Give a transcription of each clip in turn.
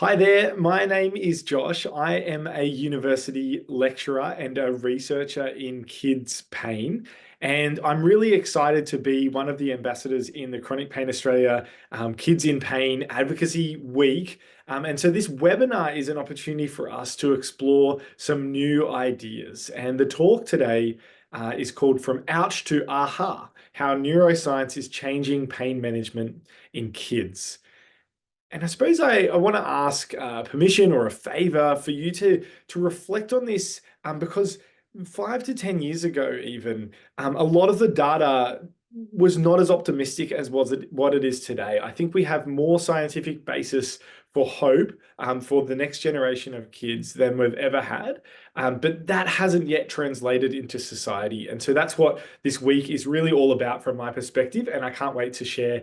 Hi there, my name is Josh. I am a university lecturer and a researcher in kids' pain. And I'm really excited to be one of the ambassadors in the Chronic Pain Australia Kids in Pain Advocacy Week. And so this webinar is an opportunity for us to explore some new ideas. And the talk today is called From Ouch to Aha, How Neuroscience is Changing Pain Management in Kids. And I suppose I want to ask permission or a favor for you to reflect on this because 5 to 10 years ago, even a lot of the data was not as optimistic as what it is today. I think we have more scientific basis for hope for the next generation of kids than we've ever had. But that hasn't yet translated into society. And so that's what this week is really all about from my perspective. And I can't wait to share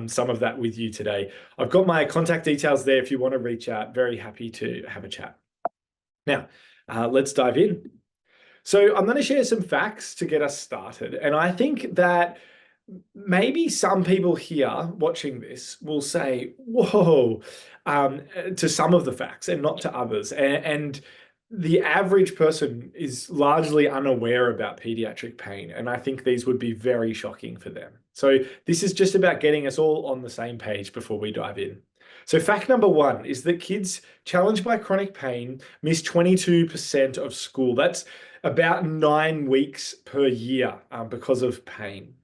some of that with you today. I've got my contact details there if you want to reach out. Very happy to have a chat. Now, let's dive in. So I'm going to share some facts to get us started. And I think that maybe some people here watching this will say, whoa, to some of the facts and not to others. And the average person is largely unaware about pediatric pain. And I think these would be very shocking for them. So this is just about getting us all on the same page before we dive in. So fact number one is that kids challenged by chronic pain miss 22% of school. That's about 9 weeks per year because of pain.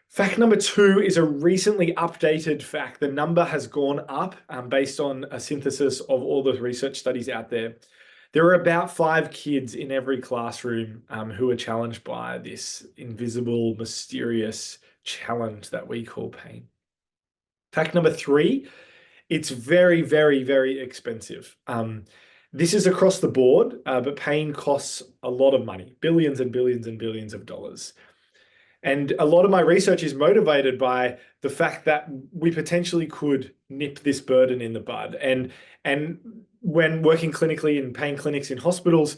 Fact number two is a recently updated fact. The number has gone up based on a synthesis of all the research studies out there. There are about 5 kids in every classroom who are challenged by this invisible, mysterious challenge that we call pain. Fact number three, it's very, very, very expensive. This is across the board, but pain costs a lot of money, billions and billions and billions of dollars. And a lot of my research is motivated by the fact that we potentially could nip this burden in the bud. And when working clinically in pain clinics in hospitals,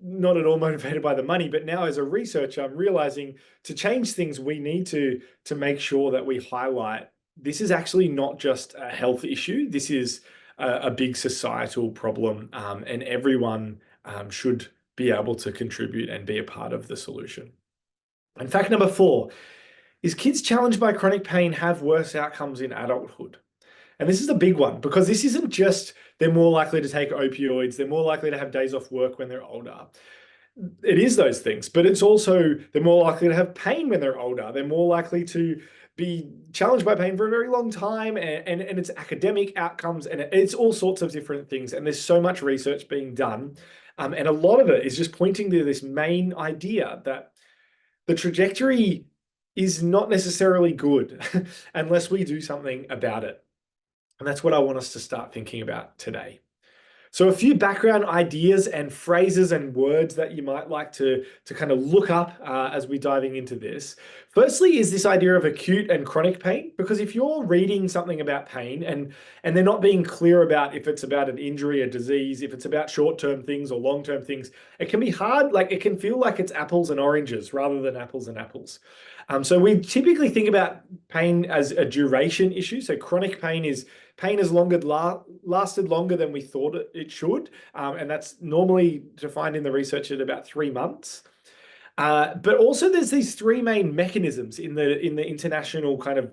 not at all motivated by the money, but now as a researcher, I'm realizing to change things, we need to make sure that we highlight this is actually not just a health issue. This is a big societal problem, and everyone should be able to contribute and be a part of the solution. And fact number four is kids challenged by chronic pain have worse outcomes in adulthood. And this is a big one because this isn't just they're more likely to take opioids, they're more likely to have days off work when they're older. It is those things, but it's also they're more likely to have pain when they're older. They're more likely to be challenged by pain for a very long time, and it's academic outcomes, and it's all sorts of different things. And there's so much research being done. And a lot of it is just pointing to this main idea that the trajectory is not necessarily good unless we do something about it. And that's what I want us to start thinking about today. So a few background ideas and phrases and words that you might like to kind of look up as we're diving into this. Firstly is this idea of acute and chronic pain, because if you're reading something about pain and they're not being clear about if it's about an injury, a disease, if it's about short-term things or long-term things, it can be hard. Like it can feel like it's apples and oranges rather than apples and apples. So we typically think about pain as a duration issue. So chronic pain has lasted longer than we thought it should. And that's normally defined in the research at about 3 months. But also there's these 3 main mechanisms in the international kind of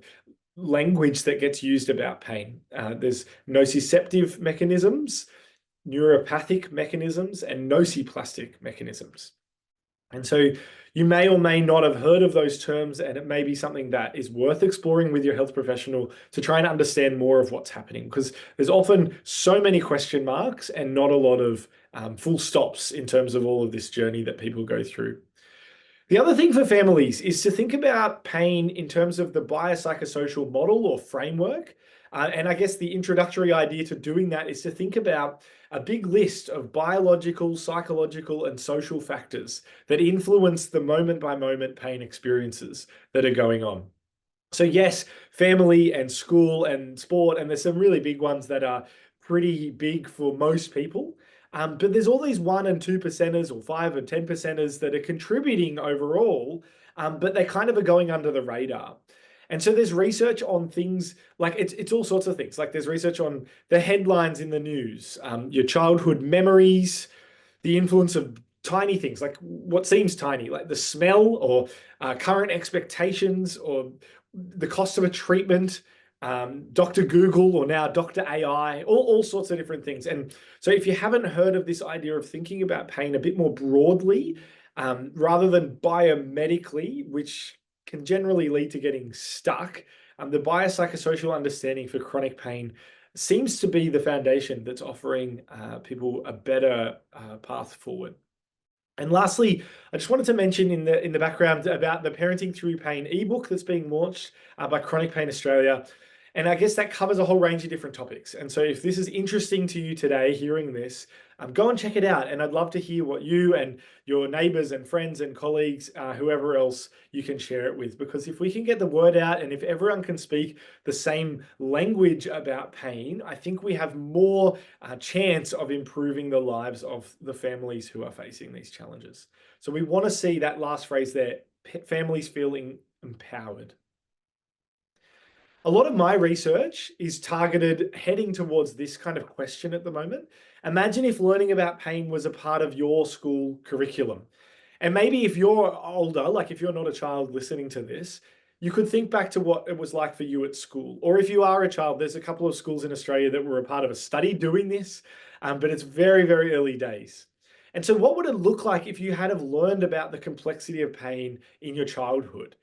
language that gets used about pain. There's nociceptive mechanisms, neuropathic mechanisms, and nociplastic mechanisms. And so you may or may not have heard of those terms, and it may be something that is worth exploring with your health professional to try and understand more of what's happening, because there's often so many question marks and not a lot of full stops in terms of all of this journey that people go through. The other thing for families is to think about pain in terms of the biopsychosocial model or framework. And I guess the introductory idea to doing that is to think about a big list of biological, psychological, and social factors that influence the moment-by-moment pain experiences that are going on. So yes, family and school and sport, and there's some really big ones that are pretty big for most people. But there's all these 1 and 2%ers or 5 and 10%ers that are contributing overall, but they kind of are going under the radar. And so there's research on things like it's all sorts of things. Like there's research on the headlines in the news, your childhood memories, the influence of tiny things like what seems tiny, like the smell or current expectations or the cost of a treatment, Dr. Google or now Dr. AI, all sorts of different things. And so if you haven't heard of this idea of thinking about pain a bit more broadly, rather than biomedically, which can generally lead to getting stuck, the biopsychosocial understanding for chronic pain seems to be the foundation that's offering people a better path forward. And lastly, I just wanted to mention in the background about the Parenting Through Pain ebook that's being launched by Chronic Pain Australia. And I guess that covers a whole range of different topics. And so if this is interesting to you today, hearing this, go and check it out. And I'd love to hear what you and your neighbors and friends and colleagues, whoever else you can share it with. Because if we can get the word out and if everyone can speak the same language about pain, I think we have more chance of improving the lives of the families who are facing these challenges. So we want to see that last phrase there, families feeling empowered. A lot of my research is targeted heading towards this kind of question at the moment. Imagine if learning about pain was a part of your school curriculum. And maybe if you're older, like if you're not a child listening to this, you could think back to what it was like for you at school. Or if you are a child, there's a couple of schools in Australia that were a part of a study doing this, but it's very, very early days. And so what would it look like if you had have learned about the complexity of pain in your childhood?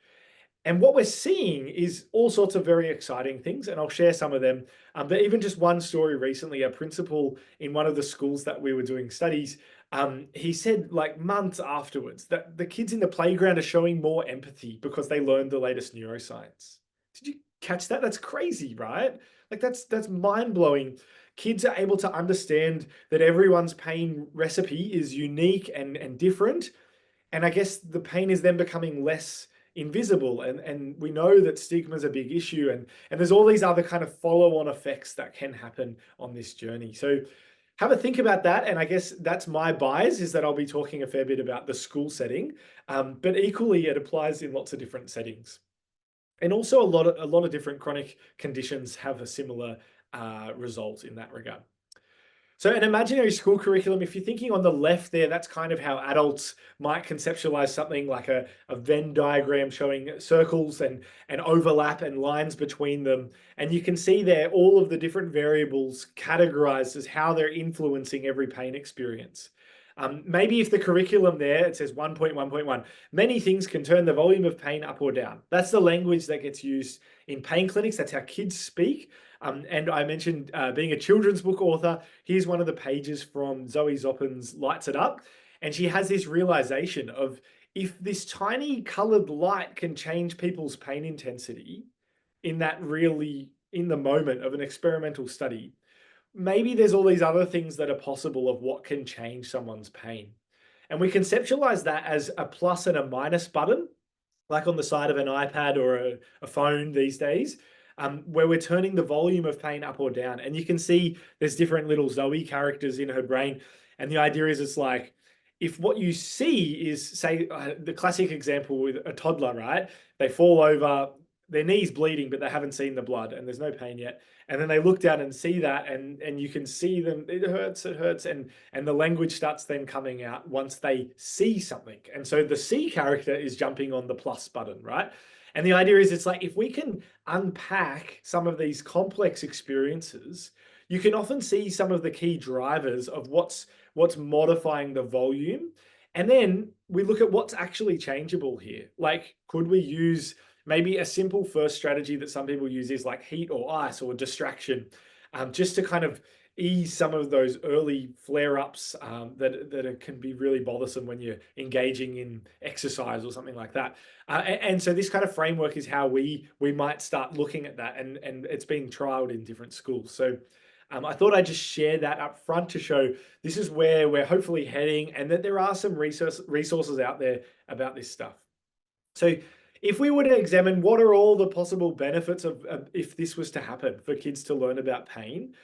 And what we're seeing is all sorts of very exciting things, and I'll share some of them. But even just one story recently, a principal in one of the schools that we were doing studies, he said like months afterwards that the kids in the playground are showing more empathy because they learned the latest neuroscience. Did you catch that? That's crazy, right? Like that's mind-blowing. Kids are able to understand that everyone's pain recipe is unique and different. And I guess the pain is then becoming less invisible. And we know that stigma is a big issue. And there's all these other kind of follow-on effects that can happen on this journey. So have a think about that. And I guess that's my bias, is that I'll be talking a fair bit about the school setting. But equally, it applies in lots of different settings. And also a lot of different chronic conditions have a similar result in that regard. So an imaginary school curriculum, if you're thinking on the left there, that's kind of how adults might conceptualize something like a Venn diagram showing circles and overlap and lines between them. And you can see there all of the different variables categorized as how they're influencing every pain experience. Maybe if the curriculum there, it says 1.1.1, many things can turn the volume of pain up or down. That's the language that gets used in pain clinics. That's how kids speak. And I mentioned being a children's book author. Here's one of the pages from Zoe Zoppen's Lights It Up. And she has this realization of, if this tiny colored light can change people's pain intensity in the moment of an experimental study, maybe there's all these other things that are possible of what can change someone's pain. And we conceptualize that as a plus and a minus button, like on the side of an iPad or a phone these days, where we're turning the volume of pain up or down. And you can see there's different little Zoe characters in her brain. And the idea is, it's like, if what you see is, say, the classic example with a toddler, right? They fall over, their knee's bleeding, but they haven't seen the blood and there's no pain yet. And then they look down and see that, and you can see them, it hurts, and the language starts then coming out once they see something. And so the C character is jumping on the plus button, right? And the idea is, it's like, if we can unpack some of these complex experiences, you can often see some of the key drivers of what's modifying the volume. And then we look at what's actually changeable here. Like, could we use maybe a simple first strategy that some people use is like heat or ice or distraction, just to kind of ease some of those early flare-ups that can be really bothersome when you're engaging in exercise or something like that. And so this kind of framework is how we might start looking at that, and it's being trialed in different schools. So I thought I'd just share that up front to show this is where we're hopefully heading, and that there are some resources out there about this stuff. So if we were to examine what are all the possible benefits of if this was to happen for kids to learn about pain,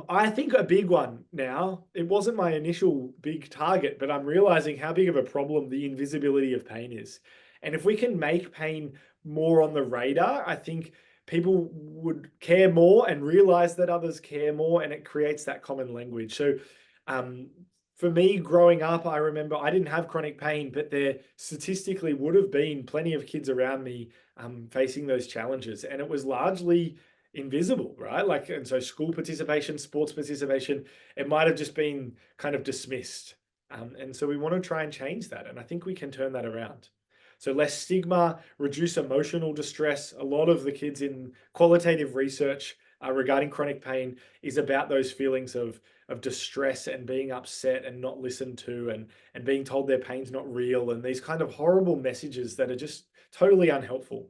I think a big one now, it wasn't my initial big target, but I'm realizing how big of a problem the invisibility of pain is. And if we can make pain more on the radar, I think people would care more and realize that others care more, and it creates that common language. So um, for me, growing up, I remember I didn't have chronic pain, but there statistically would have been plenty of kids around me facing those challenges, and it was largely invisible, right? Like, and so school participation, sports participation, it might have just been kind of dismissed. And so we want to try and change that, and I think we can turn that around. So less stigma, reduce emotional distress. A lot of the kids in qualitative research regarding chronic pain is about those feelings of distress and being upset and not listened to, and being told their pain's not real, and these kind of horrible messages that are just totally unhelpful.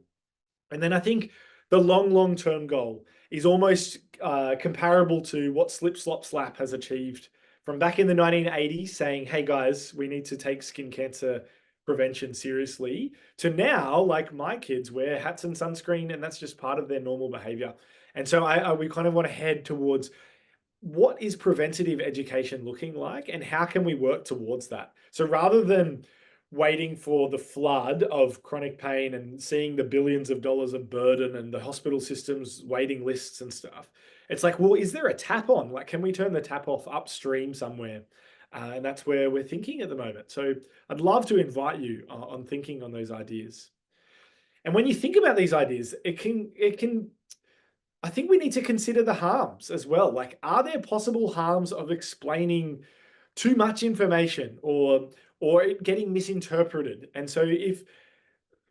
And then I think the long term goal is almost comparable to what Slip Slop Slap has achieved from back in the 1980s, saying, hey guys, we need to take skin cancer prevention seriously, to now, like, my kids wear hats and sunscreen, and that's just part of their normal behavior. And so we kind of want to head towards what is preventative education looking like, and how can we work towards that? So rather than waiting for the flood of chronic pain and seeing the billions of dollars of burden and the hospital systems waiting lists and stuff, it's like, well, is there a tap on? Like, can we turn the tap off upstream somewhere? And that's where we're thinking at the moment. So I'd love to invite you on thinking on those ideas. And when you think about these ideas, I think we need to consider the harms as well. Like, are there possible harms of explaining too much information, or it getting misinterpreted? And so if,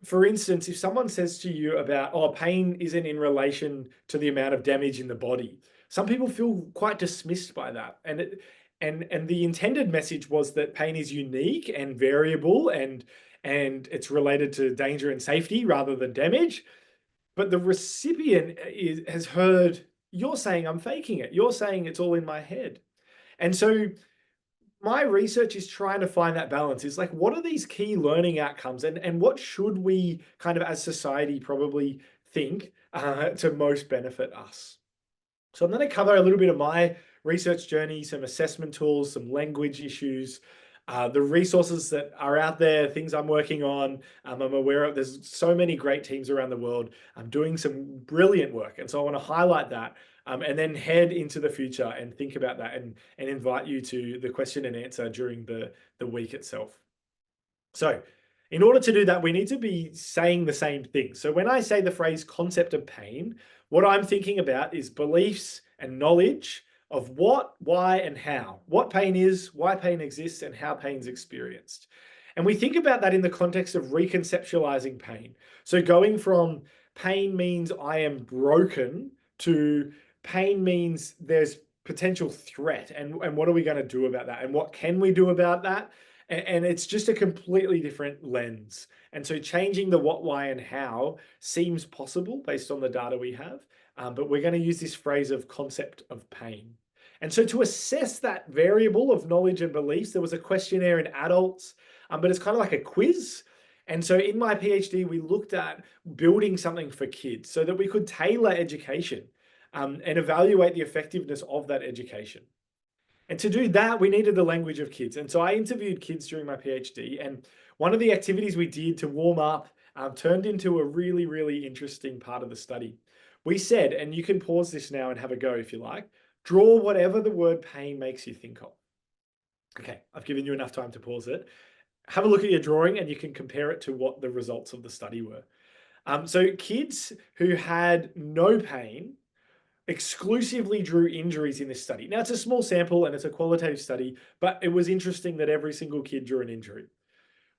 for instance, if someone says to you about, oh, pain isn't in relation to the amount of damage in the body, some people feel quite dismissed by that. And the intended message was that pain is unique and variable, and it's related to danger and safety rather than damage. But the recipient has heard, you're saying I'm faking it. You're saying it's all in my head. And so my research is trying to find that balance. Is like, what are these key learning outcomes, and what should we kind of as society probably think to most benefit us? So I'm going to cover a little bit of my research journey, some assessment tools, some language issues, the resources that are out there, things I'm working on. I'm aware of, there's so many great teams around the world. I'm doing some brilliant work. And so I want to highlight that, and then head into the future and think about that, and invite you to the question and answer during the week itself. So in order to do that, we need to be saying the same thing. So when I say the phrase concept of pain, what I'm thinking about is beliefs and knowledge of what, why, and how. What pain is, why pain exists, and how pain's experienced. And we think about that in the context of reconceptualizing pain. So going from pain means I am broken to pain means there's potential threat. And what are we going to do about that? And what can we do about that? And it's just a completely different lens. And so changing the what, why, and how seems possible based on the data we have. But we're going to use this phrase of concept of pain. And so to assess that variable of knowledge and beliefs, there was a questionnaire in adults, but it's kind of like a quiz. And so in my PhD, we looked at building something for kids so that we could tailor education and evaluate the effectiveness of that education. And to do that, we needed the language of kids. And so I interviewed kids during my PhD. And one of the activities we did to warm up turned into a really interesting part of the study. We said, and you can pause this now and have a go if you like, draw whatever the word pain makes you think of. Okay, I've given you enough time to pause it. Have a look at your drawing and you can compare it to what the results of the study were. So kids who had no pain exclusively drew injuries in this study. Now, it's a small sample and it's a qualitative study, but it was interesting that every single kid drew an injury.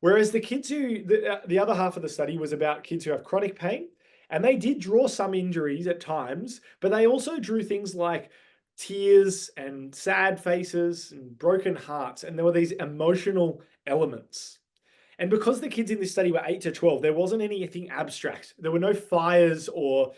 Whereas the kids who, the other half of the study was about kids who have chronic pain, and they did draw some injuries at times, but they also drew things like tears and sad faces and broken hearts, and there were these emotional elements. And because the kids in this study were 8 to 12, there wasn't anything abstract. There were no fires or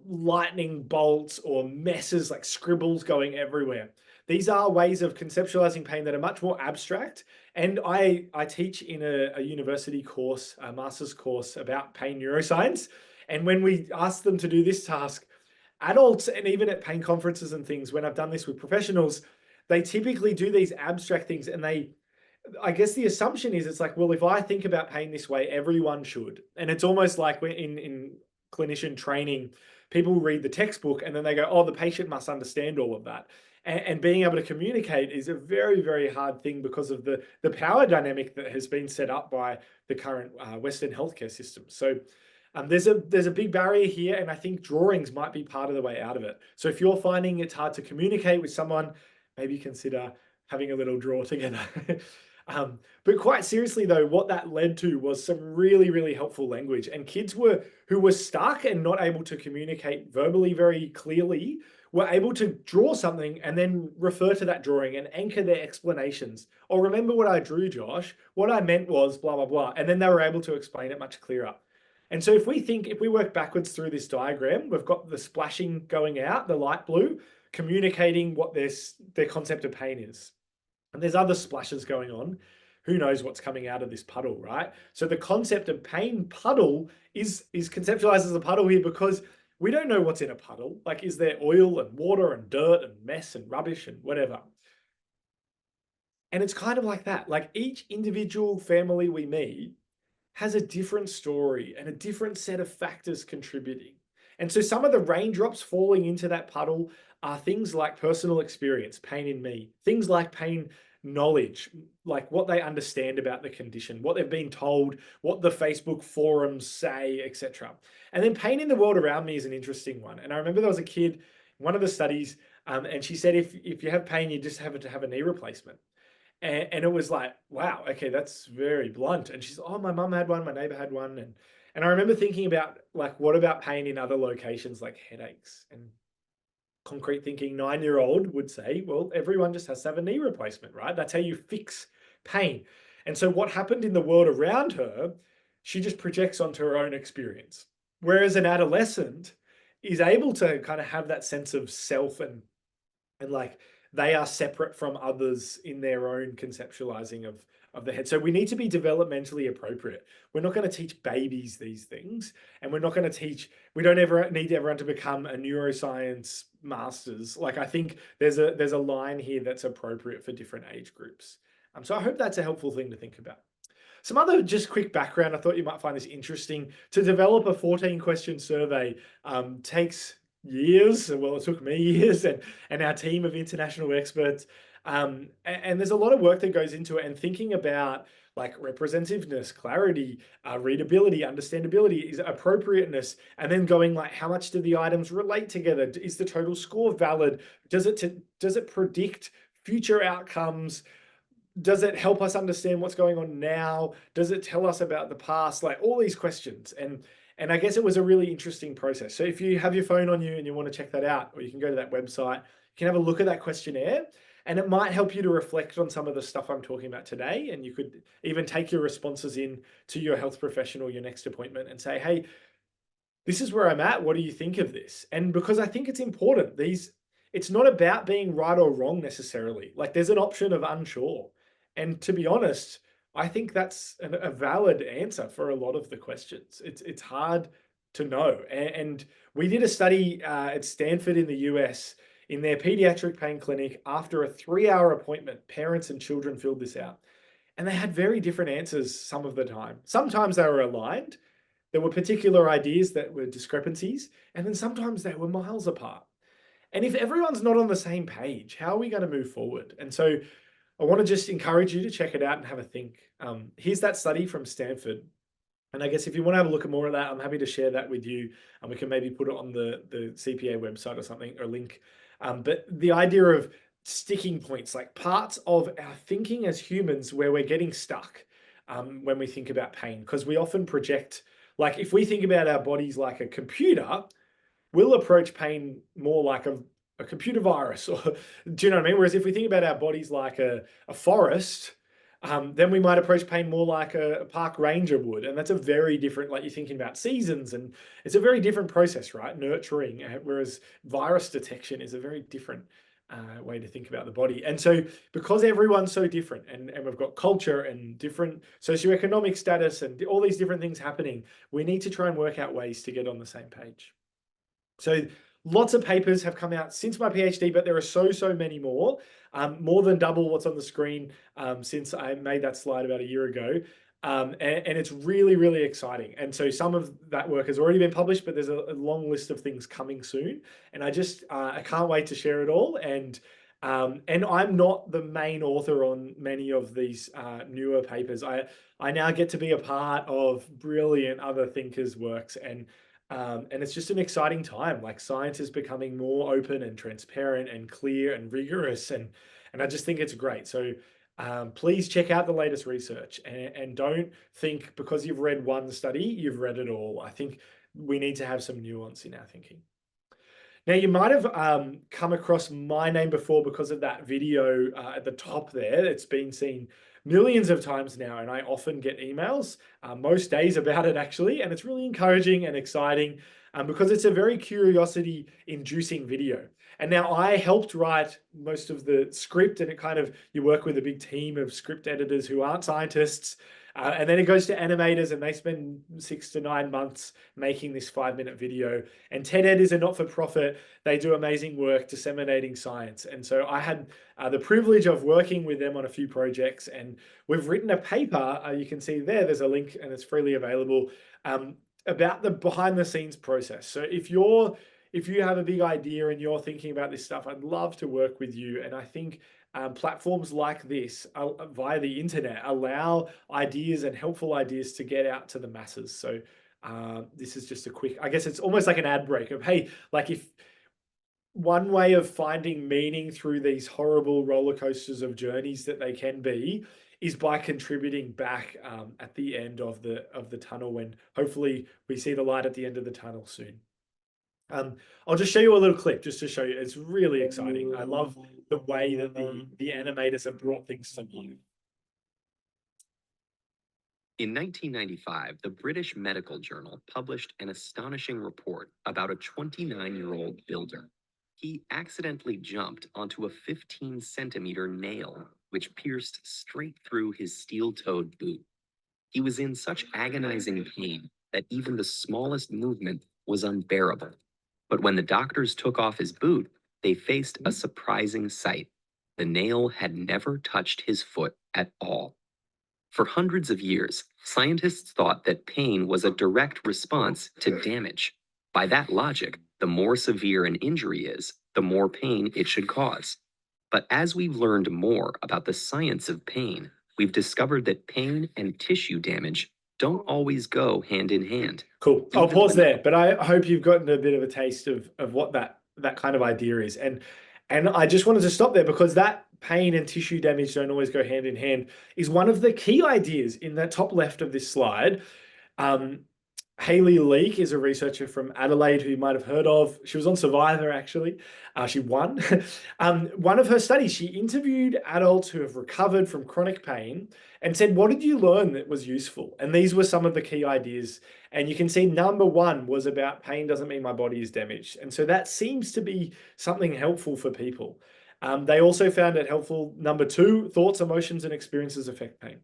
lightning bolts or messes like scribbles going everywhere. These are ways of conceptualizing pain that are much more abstract. And I teach in a university course, a master's course about pain neuroscience. And when we ask them to do this task, adults, and even at pain conferences and things, when I've done this with professionals, they typically do these abstract things, and I guess the assumption is it's like, well, if I think about pain this way, everyone should. And it's almost like we're in clinician training, people read the textbook and then they go, oh, the patient must understand all of that. And being able to communicate is a very, very hard thing because of the power dynamic that has been set up by the current Western healthcare system. So there's a big barrier here, and I think drawings might be part of the way out of it. So if you're finding it's hard to communicate with someone, maybe consider having a little draw together. But quite seriously, though, what that led to was some really, really helpful language. And kids who were stuck and not able to communicate verbally very clearly were able to draw something and then refer to that drawing and anchor their explanations. Or remember what I drew, Josh. What I meant was blah, blah, blah. And then they were able to explain it much clearer. And so if we work backwards through this diagram, we've got the splashing going out, the light blue, communicating what their concept of pain is. And there's other splashes going on. Who knows what's coming out of this puddle, right? So the concept of pain puddle is conceptualized as a puddle here because we don't know what's in a puddle. Like, is there oil and water and dirt and mess and rubbish and whatever? And it's kind of like that. Like each individual family we meet has a different story and a different set of factors contributing. And so some of the raindrops falling into that puddle are things like personal experience, pain in me, things like pain knowledge, like what they understand about the condition, what they've been told, what the Facebook forums say, etc. And then pain in the world around me is an interesting one. And I remember there was a kid, one of the studies, and she said if you have pain, you just have to have a knee replacement. And it was like, wow, okay, that's very blunt. And she's, oh, my mum had one, my neighbor had one. And I remember thinking about like, what about pain in other locations like headaches? And concrete thinking 9-year-old would say, well, everyone just has to have a knee replacement, right? That's how you fix pain. And so what happened in the world around her, she just projects onto her own experience. Whereas an adolescent is able to kind of have that sense of self and like they are separate from others in their own conceptualizing of the head. So we need to be developmentally appropriate. We're not going to teach babies these things, and we're not going to teach, we don't ever need everyone to become a neuroscience masters. Like I think there's a line here that's appropriate for different age groups. So I hope that's a helpful thing to think about. Some other just quick background, I thought you might find this interesting. To develop a 14-question survey takes years. Well, it took me years and our team of international experts. And there's a lot of work that goes into it and thinking about like representativeness, clarity, readability, understandability, is appropriateness, and then going like, how much do the items relate together? Is the total score valid? Does it predict future outcomes? Does it help us understand what's going on now? Does it tell us about the past? Like all these questions. And I guess it was a really interesting process. So if you have your phone on you and you want to check that out, or you can go to that website, you can have a look at that questionnaire, and it might help you to reflect on some of the stuff I'm talking about today. And you could even take your responses in to your health professional, your next appointment, and say, hey, this is where I'm at. What do you think of this? And because I think it's important, it's not about being right or wrong necessarily. Like there's an option of unsure. And to be honest, I think that's a valid answer for a lot of the questions. It's hard to know. And we did a study at Stanford in the US in their pediatric pain clinic. After a 3-hour appointment, parents and children filled this out. And they had very different answers some of the time. Sometimes they were aligned. There were particular ideas that were discrepancies. And then sometimes they were miles apart. And if everyone's not on the same page, how are we going to move forward? And so I want to just encourage you to check it out and have a think. Here's that study from Stanford. And I guess if you want to have a look at more of that, I'm happy to share that with you. And we can maybe put it on the CPA website or something, or link. But the idea of sticking points, like parts of our thinking as humans where we're getting stuck when we think about pain, because we often project, like if we think about our bodies like a computer, we'll approach pain more like a computer virus, or do you know what I mean? Whereas if we think about our bodies like a forest, then we might approach pain more like a park ranger would. And that's a very different, like you're thinking about seasons, and it's a very different process, right? Nurturing, whereas virus detection is a very different way to think about the body. And so because everyone's so different, and we've got culture and different socioeconomic status and all these different things happening, we need to try and work out ways to get on the same page. So lots of papers have come out since my PhD, but there are so many more than double what's on the screen since I made that slide about a year ago. And it's really exciting. And so some of that work has already been published, but there's a long list of things coming soon. And I can't wait to share it all. And I'm not the main author on many of these newer papers. I now get to be a part of brilliant other thinkers' works, and it's just an exciting time. Like, science is becoming more open and transparent and clear and rigorous, and I just think it's great. So please check out the latest research, and don't think because you've read one study, you've read it all. I think we need to have some nuance in our thinking. Now, you might have come across my name before because of that video at the top there. It's been seen millions of times now, and I often get emails most days about it, actually. And it's really encouraging and exciting because it's a very curiosity-inducing video. And now I helped write most of the script, and you work with a big team of script editors who aren't scientists. And then it goes to animators, and they spend 6 to 9 months making this 5-minute video. And TED-Ed is a not-for-profit. They do amazing work disseminating science. And so I had the privilege of working with them on a few projects, and we've written a paper. You can see there's a link, and it's freely available, about the behind-the-scenes process. So if you have a big idea and you're thinking about this stuff, I'd love to work with you. And I think platforms like this via the internet allow ideas and helpful ideas to get out to the masses. So this is just a quick, I guess it's almost like an ad break of, hey, like, if one way of finding meaning through these horrible roller coasters of journeys that they can be is by contributing back at the end of the tunnel, when hopefully we see the light at the end of the tunnel soon. I'll just show you a little clip just to show you. It's really exciting. I love the way that the animators have brought things to life. In 1995, the British Medical Journal published an astonishing report about a 29-year-old builder. He accidentally jumped onto a 15-centimeter nail, which pierced straight through his steel-toed boot. He was in such agonizing pain that even the smallest movement was unbearable. But when the doctors took off his boot, they faced a surprising sight. The nail had never touched his foot at all. For hundreds of years, scientists thought that pain was a direct response to damage. By that logic, the more severe an injury is, the more pain it should cause. But as we've learned more about the science of pain, we've discovered that pain and tissue damage don't always go hand in hand. Cool. I'll pause there, but I hope you've gotten a bit of a taste of what that kind of idea is. And I just wanted to stop there, because that pain and tissue damage don't always go hand in hand is one of the key ideas in the top left of this slide. Hayley Leake is a researcher from Adelaide who you might have heard of. She was on Survivor, actually. She won. One of her studies, she interviewed adults who have recovered from chronic pain and said, what did you learn that was useful? And these were some of the key ideas. And you can see number one was about pain doesn't mean my body is damaged. And so that seems to be something helpful for people. They also found it helpful. Number two, thoughts, emotions, and experiences affect pain.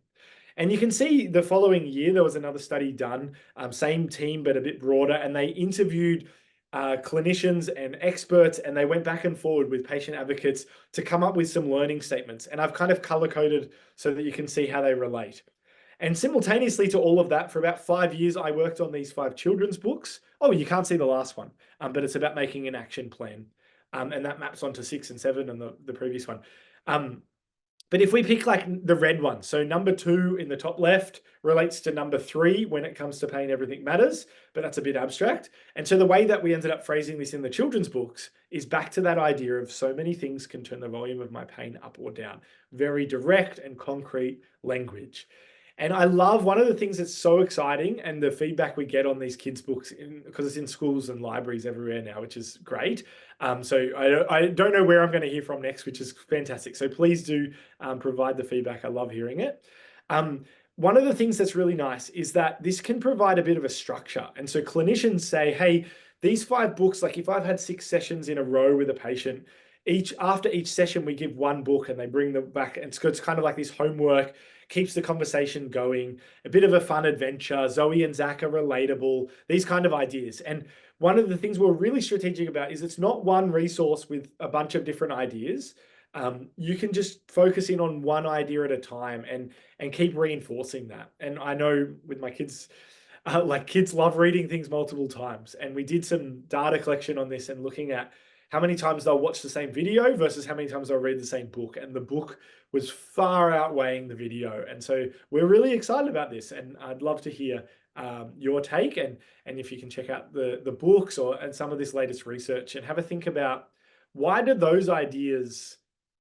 And you can see the following year, there was another study done, same team, but a bit broader, and they interviewed clinicians and experts, and they went back and forward with patient advocates to come up with some learning statements. And I've kind of color-coded so that you can see how they relate. And simultaneously to all of that, for about 5 years, I worked on these 5 children's books. Oh, you can't see the last one, but it's about making an action plan. And that maps onto 6 and 7 and the previous one. But if we pick like the red one, so number 2 in the top left relates to number 3 when it comes to pain, everything matters, but that's a bit abstract. And so the way that we ended up phrasing this in the children's books is back to that idea of so many things can turn the volume of my pain up or down. Very direct and concrete language. And I love one of the things that's so exciting, and the feedback we get on these kids' books, because it's in schools and libraries everywhere now, which is great. So I don't know where I'm going to hear from next, which is fantastic. So please do provide the feedback. I love hearing it. One of the things that's really nice is that this can provide a bit of a structure. And so clinicians say, hey, these 5 books, like if I've had 6 sessions in a row with a patient, after each session, we give one book and they bring them back. And so it's kind of like this homework. keeps the conversation going, a bit of a fun adventure. Zoe and Zach are relatable, these kind of ideas. And one of the things we're really strategic about is it's not one resource with a bunch of different ideas. You can just focus in on one idea at a time and keep reinforcing that. And I know with my kids, like kids love reading things multiple times. And we did some data collection on this and looking at how many times they'll watch the same video versus how many times they'll read the same book. And the book was far outweighing the video. And so we're really excited about this. And I'd love to hear your take and if you can check out the books and some of this latest research and have a think about why did those ideas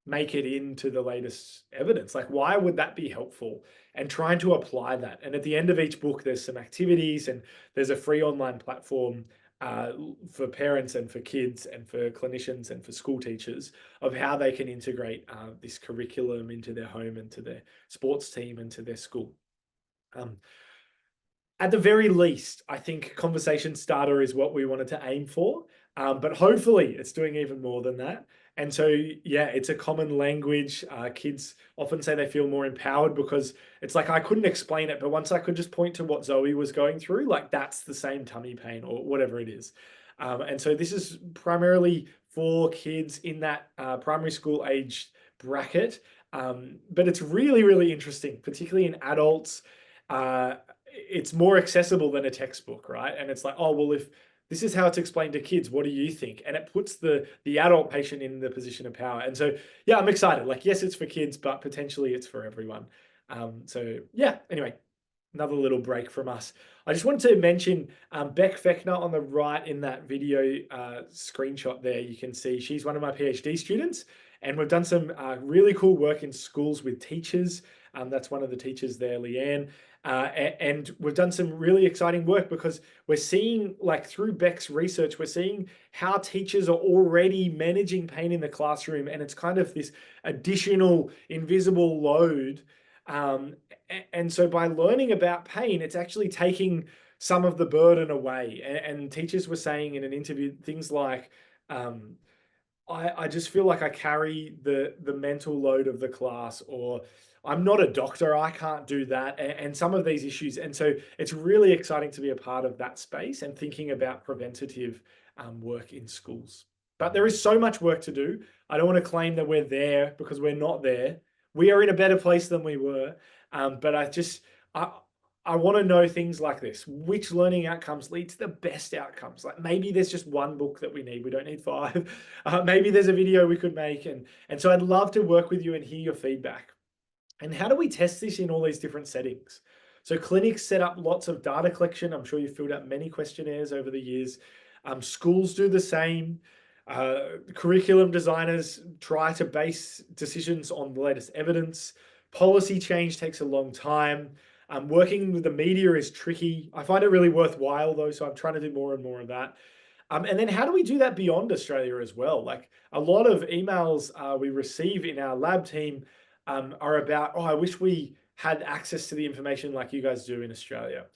make it into the latest evidence? Like, why would that be helpful? And trying to apply that. And at the end of each book, there's some activities and there's a free online platform for parents and for kids and for clinicians and for school teachers of how they can integrate this curriculum into their home and to their sports team and to their school. At the very least, I think conversation starter is what we wanted to aim for, but hopefully it's doing even more than that. And so, yeah, it's a common language. Kids often say they feel more empowered because it's like I couldn't explain it, but once I could just point to what Zoe was going through, like that's the same tummy pain or whatever it is. And so this is primarily for kids in that primary school age bracket. But it's really, really interesting, particularly in adults. It's more accessible than a textbook, right? And it's like, oh, well, if this is how it's explained to kids, what do you think? And it puts the adult patient in the position of power. And so, yeah, I'm excited. Like, yes, it's for kids, but potentially it's for everyone. So yeah, anyway, another little break from us. I just wanted to mention Beck Fechner on the right in that video screenshot there. You can see she's one of my PhD students, and we've done some really cool work in schools with teachers. That's one of the teachers there, Leanne. And we've done some really exciting work because we're seeing, like through Beck's research, we're seeing how teachers are already managing pain in the classroom. And it's kind of this additional invisible load. And so by learning about pain, it's actually taking some of the burden away. And teachers were saying in an interview things like, I just feel like I carry the mental load of the class, or I'm not a doctor, I can't do that, and some of these issues. And so it's really exciting to be a part of that space and thinking about preventative work in schools. But there is so much work to do. I don't want to claim that we're there because we're not there. We are in a better place than we were. But I want to know things like this. Which learning outcomes lead to the best outcomes? Like maybe there's just one book that we need. We don't need five. Maybe there's a video we could make. And so I'd love to work with you and hear your feedback. And how do we test this in all these different settings? So clinics set up lots of data collection. I'm sure you've filled out many questionnaires over the years. Schools do the same. Curriculum designers try to base decisions on the latest evidence. Policy change takes a long time. Working with the media is tricky. I find it really worthwhile though, so I'm trying to do more and more of that. And then how do we do that beyond Australia as well? Like a lot of emails we receive in our lab team are about, oh, I wish we had access to the information like you guys do in Australia.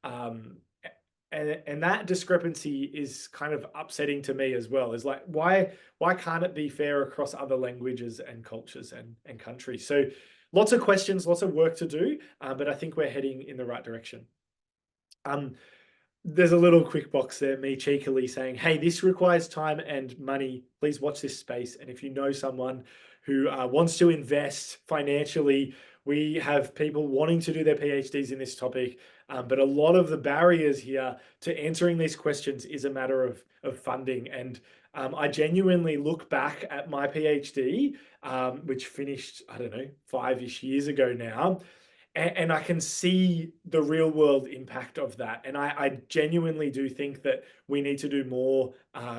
And that discrepancy is kind of upsetting to me as well. Is like, why can't it be fair across other languages and cultures and countries? So lots of questions, lots of work to do, but I think we're heading in the right direction. There's a little quick box there, me cheekily saying, hey, this requires time and money. Please watch this space. And if you know someone who wants to invest financially, we have people wanting to do their PhDs in this topic. But a lot of the barriers here to answering these questions is a matter of funding. And I genuinely look back at my PhD, which finished, I don't know, 5-ish years ago now. And I can see the real world impact of that. And I genuinely do think that we need to do more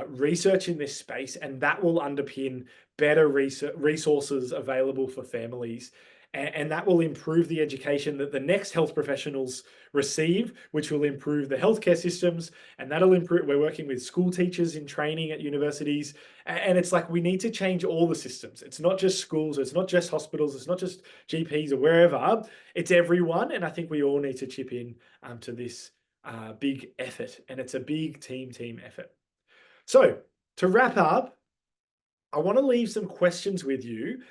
research in this space, and that will underpin better resources available for families. And that will improve the education that the next health professionals receive, which will improve the healthcare systems. And that'll improve. We're working with school teachers in training at universities. And it's like we need to change all the systems. It's not just schools, it's not just hospitals, it's not just GPs or wherever. It's everyone. And I think we all need to chip in to this big effort. And it's a big team effort. So to wrap up, I want to leave some questions with you.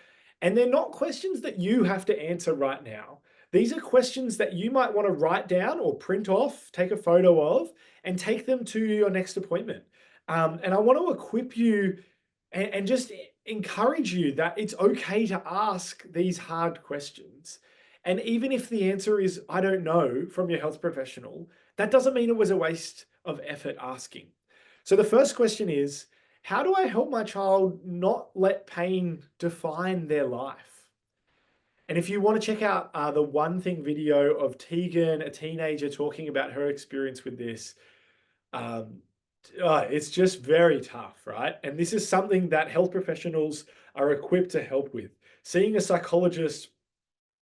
And they're not questions that you have to answer right now, These are questions that you might want to write down or print off, take a photo of, and take them to your next appointment. And I want to equip you and just encourage you that it's okay to ask these hard questions. And even if the answer is, I don't know, from your health professional, that doesn't mean it was a waste of effort asking. So the first question is, how do I help my child not let pain define their life? And if you want to check out the One Thing video of Tegan, a teenager, talking about her experience with this, um, it's just very tough, right? And this is something that health professionals are equipped to help with. Seeing a psychologist,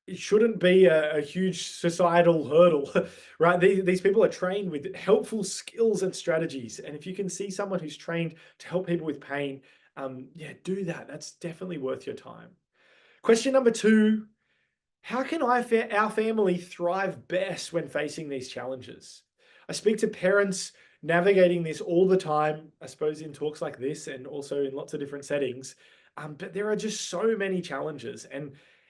it shouldn't be a huge societal hurdle, right? These people are trained with helpful skills and strategies. And if you can see someone who's trained to help people with pain, yeah, do that. That's definitely worth your time. Question number two, how can our family thrive best when facing these challenges? I speak to parents navigating this all the time, I suppose in talks like this and also in lots of different settings. But there are just so many challenges,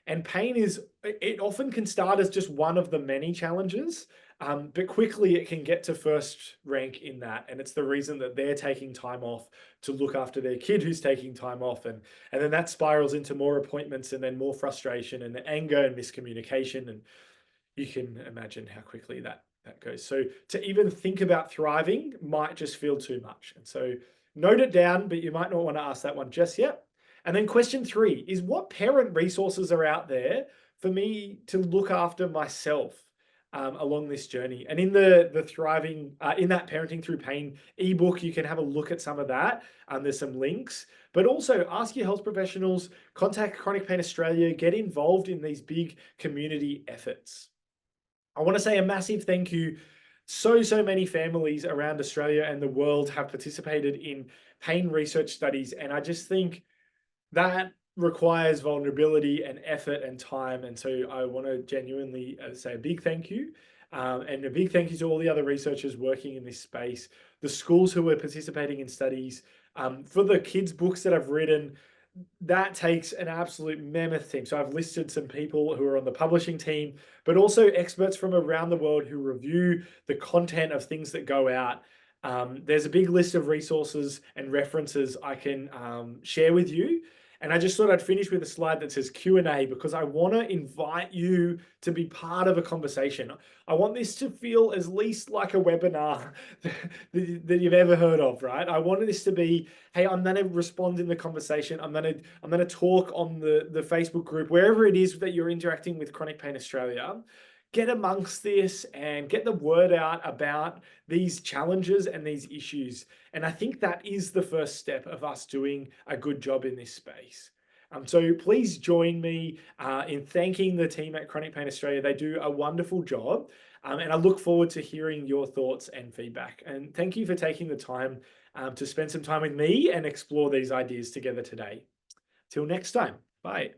and pain is, it often can start as just one of the many challenges, but quickly it can get to first rank in that. And it's the reason that they're taking time off to look after their kid who's taking time off. And then that spirals into more appointments and then more frustration and anger and miscommunication. And you can imagine how quickly that goes. So to even think about thriving might just feel too much. And so note it down, but you might not want to ask that one just yet. And then question three is, what parent resources are out there for me to look after myself along this journey? And in the thriving, in that Parenting Through Pain ebook, you can have a look at some of that. There's some links, but also ask your health professionals, contact Chronic Pain Australia, get involved in these big community efforts. I want to say a massive thank you. So many families around Australia and the world have participated in pain research studies. And I just think that requires vulnerability and effort and time. And so I want to genuinely say a big thank you. And a big thank you to all the other researchers working in this space, the schools who are participating in studies, for the kids' books that I've written. That takes an absolute mammoth team. So I've listed some people who are on the publishing team, but also experts from around the world who review the content of things that go out. There's a big list of resources and references I can share with you. And I just thought I'd finish with a slide that says Q&A, because I want to invite you to be part of a conversation. I want this to feel as least like a webinar that you've ever heard of, right? I wanted this to be, hey, I'm going to respond in the conversation. I'm going to talk on the Facebook group, wherever it is that you're interacting with Chronic Pain Australia. Get amongst this and get the word out about these challenges and these issues. And I think that is the first step of us doing a good job in this space. So please join me in thanking the team at Chronic Pain Australia. They do a wonderful job. And I look forward to hearing your thoughts and feedback. And thank you for taking the time to spend some time with me and explore these ideas together today. Till next time, bye.